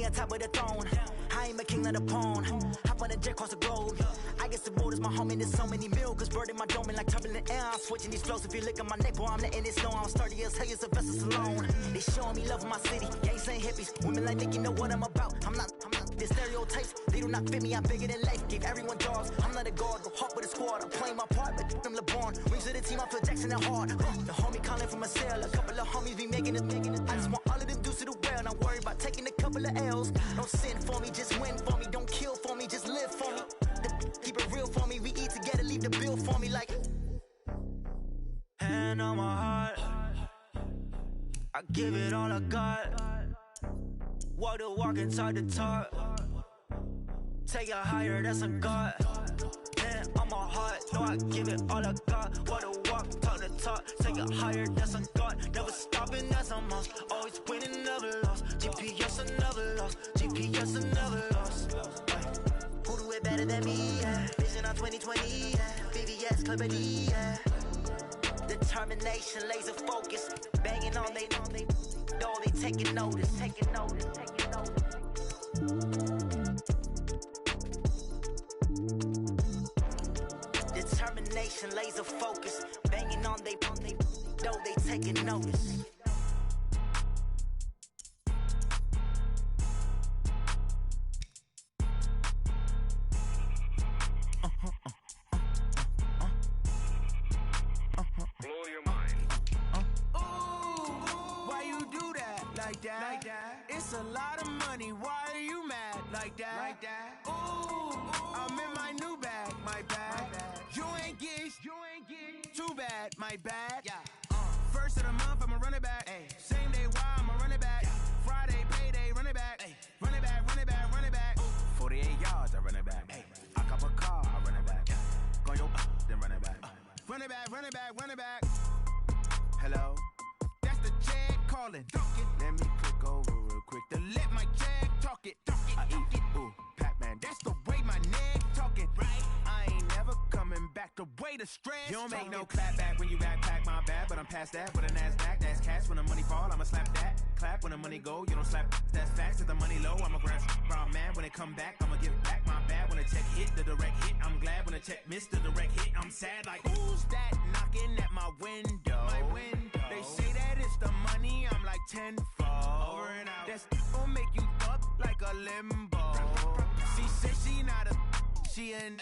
on top of the throne. I ain't a king of the pawn. Hop on a jet across the globe. I guess the world is my home and there's so many mil. Cause bird in my dome and like turbulent air. I'm switching these flows. If you look at my neck, boy, I'm letting it snow. I'm sturdy as hell, it's a vessel alone. They showing me love in my city. Gangs ain't hippies. Women like Nick, you know what I'm about. I'm not. The stereotypes, they do not fit me. I'm bigger than life. Give everyone jobs. I'm not a guard. Go hard with a squad. I'm playing my part, but I'm LeBron. Rings of the team, I feel Jackson and hard. The homie calling from a cell. A couple of homies be making it. I just want all of them dudes to do well. Not worry about taking a couple of L's. Don't sin for me, just win for me. Don't kill for me, just live for me. Keep it real for me. We eat together, leave the bill for me like. Hand on my heart, I give it all I got. Walk the walk and talk the talk. Take it higher, that's a God. Hand on my heart, no, I give it all I got. Walk the walk, talk the talk. Take it higher, that's a God. Never stopping, that's a must. Always winning, never lost. GPS, I never lost. GPS, I never lost. Who do it better than me? Yeah. Vision on 2020, yeah. VVS, Clarity, yeah. Determination, laser focus. Banging on they know they taking notice. Taking notice, taking notice. Determination, laser focus. Banging on they know they taking notice. It's a lot of money, why are you mad like that? Ooh, I'm in my new bag, my bag. You ain't get too bad, my bad. First of the month, I'ma run it back. Same day, why I'ma run it back. Friday, payday, run it back. Run it back, run it back, run it back. 48 yards, I run it back. I cop a car, I run it back. Go yo, then run it back. Run it back, run it back, run it back. Hello? That's the jag calling. Let me click over real quick to let my jag talk it. I eat it, ooh, Pac-Man. That's the way my neck talking. Right? I ain't never coming back. The way the stress. You don't make no clap back when you backpack my bad, but I'm past that. With a NASDAQ, that's cash. When the money fall, I'ma slap that. Clap when the money go, you don't slap. That's facts. If the money low, I'ma grab brown man. When it come back, I'ma give back my bad. When the check hit, the direct hit. I'm glad when the check missed the direct hit. I'm sad like who's that knocking at my window? My window. They say that it's the money. I'm like tenfold. Over and out. That's gon' make you up like a limbo. She said she not a. She an.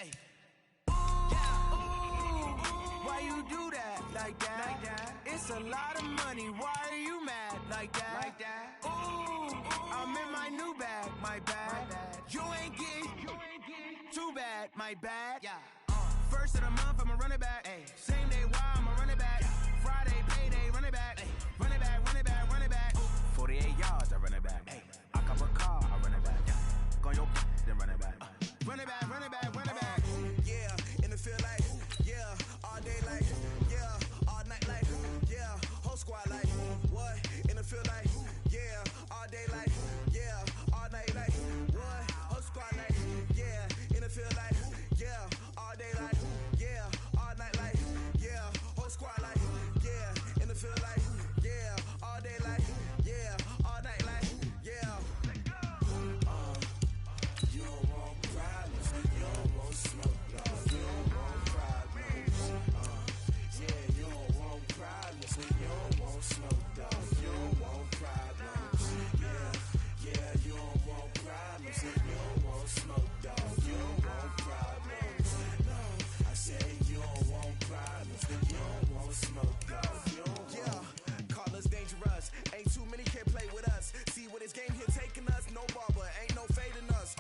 Why you do that like that? It's a lot of money. Why are you mad like that? Ooh, I'm in my new bag, my bad. You ain't get too bad, my bad. First of the month, I'ma run it back. Same day, why I'ma run it back. Friday, payday, run it back. Run it back, run it back, run it back. 48 yards, I run it back. I cop a car, I run it back. Go yo, then run it back. Run it back, run it back, run it back. Yeah, in the field like, yeah, all day like, yeah, all night like, yeah, whole squad like, what? In the field like, yeah, all day like, yeah, all night like, what? Whole squad like, yeah, in the field like, yeah, all day like, yeah, all night like, yeah, whole squad like, yeah, in the field like, yeah, all day like, yeah, all night like, yeah. You don't want problems, you don't want smoke, dog. You don't want problems. Yeah, you don't want problems, you don't want smoke, dog. You don't want problems. Yeah, you don't want problems, you don't want smoke, dog. You don't want problems. No, I said you don't want problems, you don't want smoke, dog. You don't want. Call us dangerous. Ain't too many can play with us. See what this game here taking us. No barber, ain't no fading us.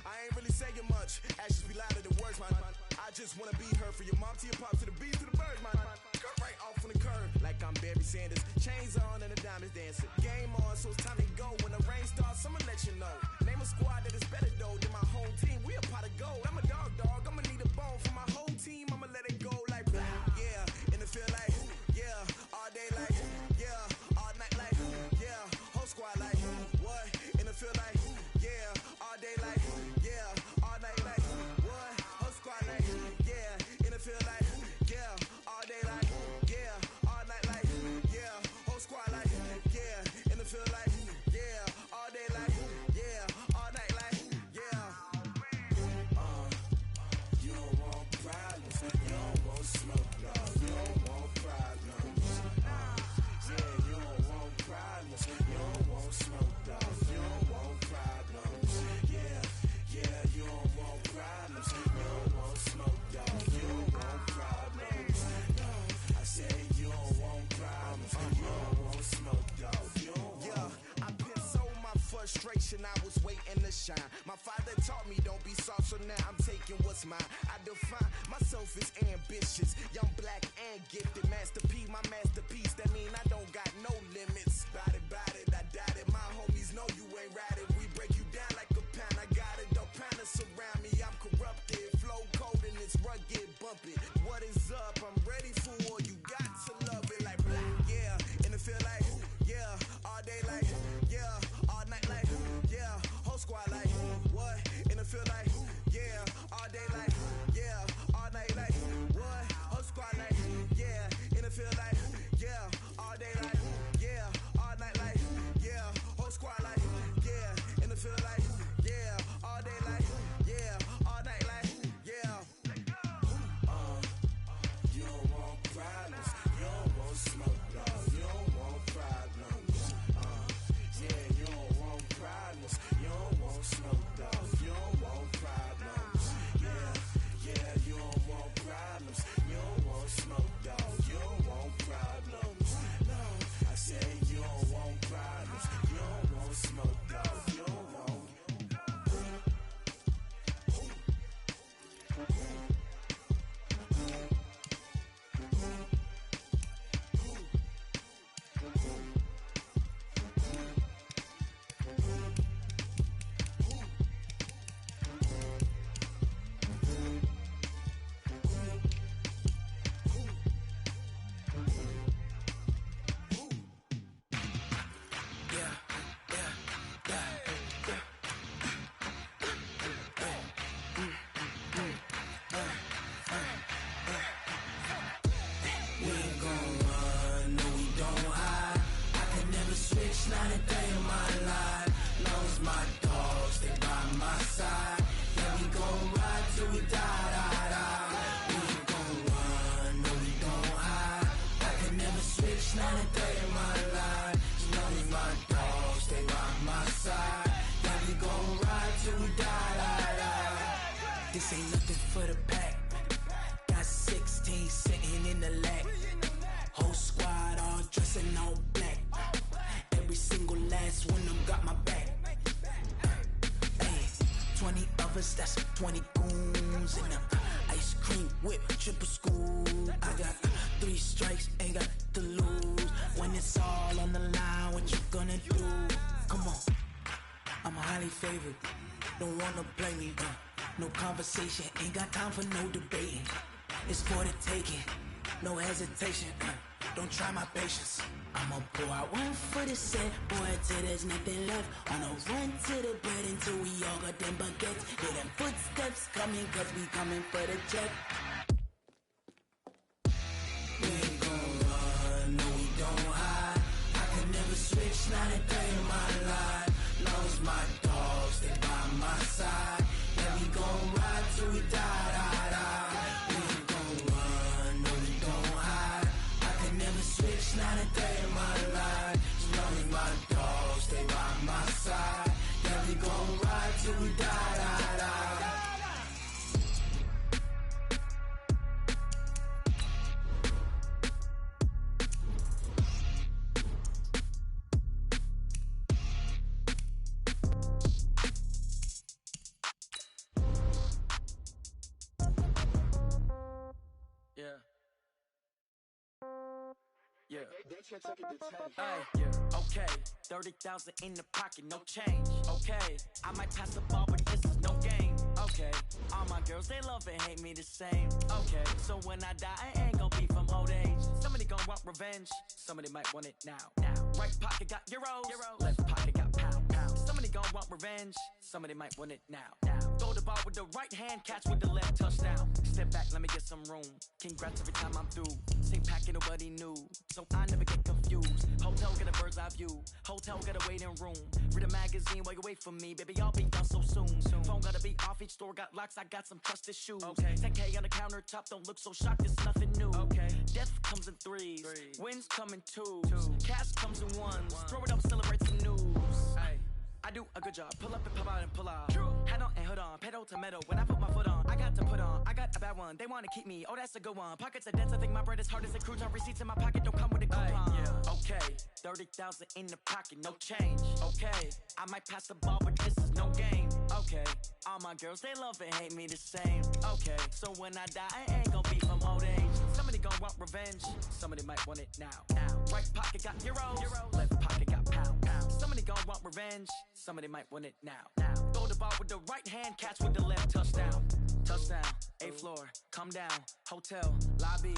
I ain't really saying much. Actions be louder than words, man. I just wanna be heard. For your mom to your pop to the beat to the birds, man. Cut right off on the curb like I'm Barry Sanders. Chains on and the diamonds dancing. Game on, so it's time to go. When the rain starts, I'ma let you know. Name a squad that is better though than my home team. We a pot of gold. I'm a dog. I'ma need a bone for my whole team. I'ma let it go like blah. Yeah, in the field like, yeah, all day like, yeah, all night like, yeah, whole squad like, what? In the field like, yeah, all day like, yeah, all night like, what? Whole squad like, yeah, in the field like, yeah, all day like, yeah, all night like, yeah, whole squad like, yeah, in the field like, yeah, all day like, yeah, is mine. I define myself as ambitious, young, black, and gifted. Master P, my masterpiece. That mean I don't got no limits. Bout it, I doubt it. My homies know you ain't ride it. We break you down like a pound. I got it, don't pound to surround me. I'm corrupted, flow cold and it's rugged, bumping. What is up? I'm ready for war. You got to love it like yeah, and it feel like yeah, all day like yeah, all night like yeah, whole squad like what? And it feel like yeah, all day like yeah, all night like what? Whole squad like yeah, and it feel like yeah, all day like yeah, all night like yeah, whole squad like yeah, and it feel like yeah, all day like yeah, all night like yeah. You don't want problems, you don't want smoke, dog. You don't want problems. Yeah, you don't want problems, you don't want smoke, dog. You don't want problems. Yeah, you don't want problems, you don't want smoke, dog. You don't want problems. No, I said you don't want problems, you don't want smoke, dog. You don't want. Not a day in my life. Knows my dogs, they by my side. Yeah, we gon' ride till we die. We ain't gon' run, no, we don't hide. I can never switch, not a day in my life. Knows my dogs, they by my side. Yeah, we gon' ride till we die. This ain't nothing for the pack. Got 16 sitting in the lap. Whole squad all dressing all black. Every single last one of them got my back. Hey, 20 of us, that's 20 goons in them. Ice cream whip, triple school. I got 3 strikes, ain't got to lose. When it's all on the line, what you gonna do? Come on, I'm highly favored. Don't wanna blame me. No conversation, ain't got time for no debating. It's for the taking, no hesitation. Don't try my patience. I'ma pour out one for the set, boy, till there's nothing left. On a run to the bread until we all got them baguettes. Hear them footsteps coming, cause we coming for the check. We ain't gon' run, no, we don't hide. I can never switch, not a day in my life. Knows my dogs, they by my side. Yeah, we gon' ride till we die. We ain't gon' run, no, we don't hide. I can never switch, not a day in my life. Knows my dogs, they by my side. Yeah, we gon' ride till we die. Yeah. Yeah. Yeah. Okay. 30,000 in the pocket, no change. Okay. I might pass the ball, but this is no game. Okay. All my girls, they love and hate me the same. Okay. So when I die, I ain't gon' be from old age. Somebody gon' want revenge. Somebody might want it now. Right pocket got euros. Left pocket got pound. Somebody gon' want revenge. Somebody might want it now. Throw the ball with the right hand, catch with the left, touchdown. Step back, let me get some room. Congrats every time I'm through. Same packet, nobody knew, so I never get confused. Hotel got a bird's eye view. Hotel got a waiting room. Read a magazine while you wait for me, baby. I'll be done so soon. Phone gotta be off. Each store got locks. I got some trusted shoes. Okay. 10K on the countertop. Don't look so shocked. It's nothing new. Okay. Death comes in threes. Wins come in twos. Cash comes in ones. Throw it up, celebrate some news. Ay. I do a good job. Pull up and pop out and pull out. Head on and hood on. Pedal to metal. When I put my foot on, I got to put on. I got a bad one. They want to keep me. Oh, that's a good one. Pockets are dense. I think my bread is hard as a crouton. Receipts in my pocket don't come with a coupon. Yeah. Okay. 30,000 in the pocket. No change. Okay. I might pass the ball, but this is no game. Okay. Okay, all my girls, they love and hate me the same. Okay, so when I die, I ain't gonna be from old age. Somebody gon' want revenge, somebody might want it now. Right pocket got euros, left pocket got pounds. Somebody gon' want revenge, somebody might want it now. Throw the ball with the right hand, catch with the left, touchdown. Touchdown, 8th floor, come down, hotel, lobby.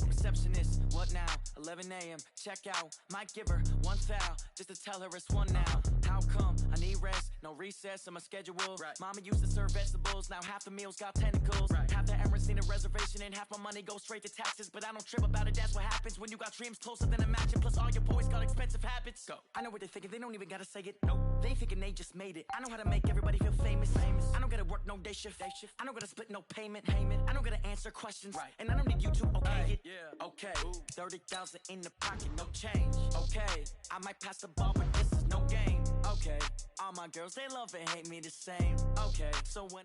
Receptionist, what now? 11 a.m., check out. Might give her one foul, just to tell her it's one now. How come? I need rest, no recess on my schedule. Right. Mama used to serve vegetables, now half the meals got tentacles. Right. Half the errands need a reservation, and half my money goes straight to taxes. But I don't trip about it, that's what happens when you got dreams closer than a match. Plus all your boys got expensive habits. Go. I know what they're thinking, they don't even gotta say it. Nope. They thinking they just made it. I know how to make everybody feel famous. I don't gotta work no day shift. I don't gotta split no payment. I don't gotta answer questions. Right. And I don't need you to okay it. Yeah. Okay. 30,000 in the pocket, no change. Okay. I might pass the ball, but this is no game. Okay. All my girls, they love and hate me the same. Okay. So when